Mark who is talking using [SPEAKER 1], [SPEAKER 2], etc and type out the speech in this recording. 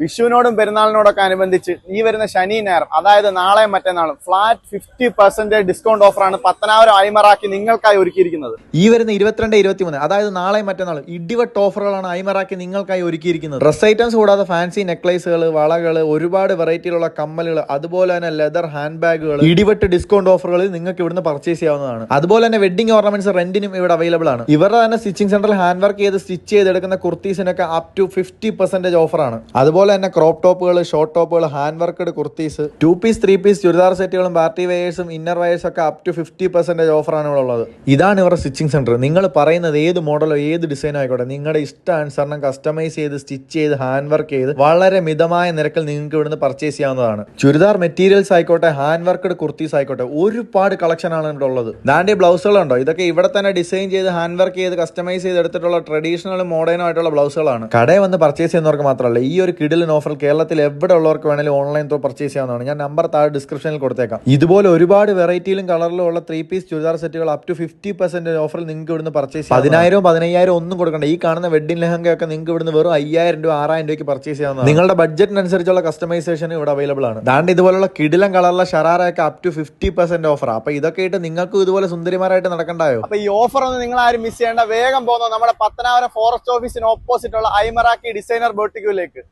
[SPEAKER 1] വിഷുവിനോടും പെരുന്നാളിനോടൊക്കെ അനുബന്ധിച്ച് ഈ വരുന്ന ശനി ഞായർ, അതായത് നാളെയും മറ്റന്നാളും ഫ്ലാറ്റ് 50% ഡിസ്കൗണ്ട് ഓഫറാണ് പത്തനാപുരം ഐമറാക്കി നിങ്ങൾക്കായി ഒരുക്കിയിരിക്കുന്നത്.
[SPEAKER 2] ഈ വരുന്ന 22, 23, അതായത് നാളെയും മറ്റന്നാളും ഇടിവെട്ട് ഓഫറുകളാണ് ഐമറാക്കി നിങ്ങൾക്കായി ഒരുക്കിയിരിക്കുന്നത്. ഡ്രസ് ഐറ്റംസ് കൂടാതെ ഫാൻസി നെക്ലേസുകൾ, വളകൾ, ഒരുപാട് വെറൈറ്റിയിലുള്ള കമ്മലുകൾ, അതുപോലെ തന്നെ ലെതർ ഹാൻഡ് ബാഗുകൾ, ഇടിവെട്ട് ഡിസ്കൗണ്ട് ഓഫറുകളിൽ നിങ്ങൾക്ക് ഇവിടുന്ന് പർച്ചേസ് ചെയ്യാവുന്നതാണ്. അതുപോലെ തന്നെ വെഡിംഗ് ഓർണമെന്റ്സ് റെന്റിനും ഇവിടെ അവൈലബിൾ ആണ്. ഇവരുടെ തന്നെ സ്റ്റിച്ചിങ് സെന്ററിൽ ഹാൻഡ് വർക്ക് ചെയ്ത് സ്റ്റിച്ച് ചെയ്തെടുക്കുന്ന കുർത്തീസിനൊക്കെ അപ് ടു 50% ഓഫറാണ്. അതുപോലെ തന്നെ ക്രോപ്പ് ടോപ്പുകൾ, ഷോർട്ട് ടോപ്പുകൾ, hand worked kurtis, 2 piece 3 piece churidar സെറ്റുകളും പാർട്ടി വെയേഴ്സും ഇന്നർ വെയേഴ്സും ഒക്കെ അപ് ടു 50% ഓഫറാണ് ഇവിടെ ഉള്ളത്. ഇതാണ് ഇവരുടെ സ്റ്റിച്ചിങ് സെന്റർ. നിങ്ങൾ പറയുന്നത് ഏത് മോഡലോ ഏത് ഡിസൈനോ ആയിക്കോട്ടെ, നിങ്ങളുടെ ഇഷ്ടാനുസരണം കസ്റ്റമൈസ് ചെയ്ത് സ്റ്റിച്ച് ചെയ്ത് ഹാൻഡ് വർക്ക് ചെയ്ത് വളരെ മിതമായ നിരക്കിൽ നിങ്ങൾക്ക് ഇവിടുന്ന് പർച്ചേസ് ചെയ്യാവുന്നതാണ്. ചുരിദാർ മെറ്റീരിയൽസ് ആയിക്കോട്ടെ, ഹാൻഡ് വർക്ക്ഡ് കുർത്തീസ് ആയിക്കോട്ടെ, ഒരുപാട് കളക്ഷൻ ആണ് ഇവിടെ ഉള്ളത്. ദാന്റെ ബ്ലൗസുകളുണ്ടോ, ഇതൊക്കെ ഇവിടെ തന്നെ ഡിസൈൻ ചെയ്ത് ഹാൻഡ് വർക്ക് ചെയ്ത് കസ്റ്റമൈസ് ചെയ്ത് എടുത്തിട്ടുള്ള ട്രഡീഷണലും മോഡേണും ആയിട്ടുള്ള ബ്ലൗസുകളാണ്. കടയിൽ വന്ന് പർച്ചേസ് ചെയ്യുന്നവർക്ക് മാത്രമല്ല, ഈ ഒരു കിടിലൻ ഓഫർ കേരളത്തിൽ എവിടെ ഉള്ളവർക്ക് വേണമെങ്കിലും ഓൺലൈൻ ത്രൂ പർച്ചേസ് ചെയ്യാവുന്നതാണ്. ഞാൻ നമ്പർ താഴെ ഡിസ്ക്രിപ്ഷനിൽ കൊടുത്തേക്കാം. ഇതുപോലെ ഒരുപാട് വെറൈറ്റിയിലും കളറിലും ഉള്ള 3 പീസ് ചുരിദാർ സെറ്റുകൾ അപ് ടു 50% ഓഫറിൽ നിങ്ങൾക്ക് ഇവിടുന്ന് പർച്ചേസ് ചെയ്യാം. 10,000 15,000 ഒന്നും കൊടുക്കണ്ട. ഈ കാണുന്ന വെഡിങ് ലെഹങ്കയൊക്കെ നിങ്ങൾക്ക് ഇവിടുന്ന് വെറും 5,000 രൂപ 6,000 രൂപയ്ക്ക് പർച്ചേസ് ചെയ്യാവുന്നതാണ്. നിങ്ങളുടെ ബഡ്ജറ്റിനനുസരിച്ചുള്ള കസ്റ്റമൈസേഷൻ ഇവിടെ അവൈലബിൾ ആണ്. ദാണ്ട് ഇതുപോലുള്ള കിടിലൻ കളറിലെ ഷറാറയൊക്കെ അപ് ടു 50% ഓഫർ. അപ്പൊ ഇതൊക്കെ ഇട്ട് നിങ്ങൾക്ക് ഇതുപോലെ സുന്ദരിമാരായിട്ട് നടക്കണ്ടായോ?
[SPEAKER 1] അപ്പൊ ഈ ഓഫർ ഒന്നും നിങ്ങൾ ആരും മിസ് ചെയ്യേണ്ട. വേഗം പോകുന്ന നമ്മുടെ പത്തനാപുരം ഫോറസ്റ്റ് ഓഫീസിന് ഓപ്പോസിറ്റ് ഉള്ള ഐമറാക്കി ഡിസൈനർ ബോട്ടിക്കിലേക്ക്.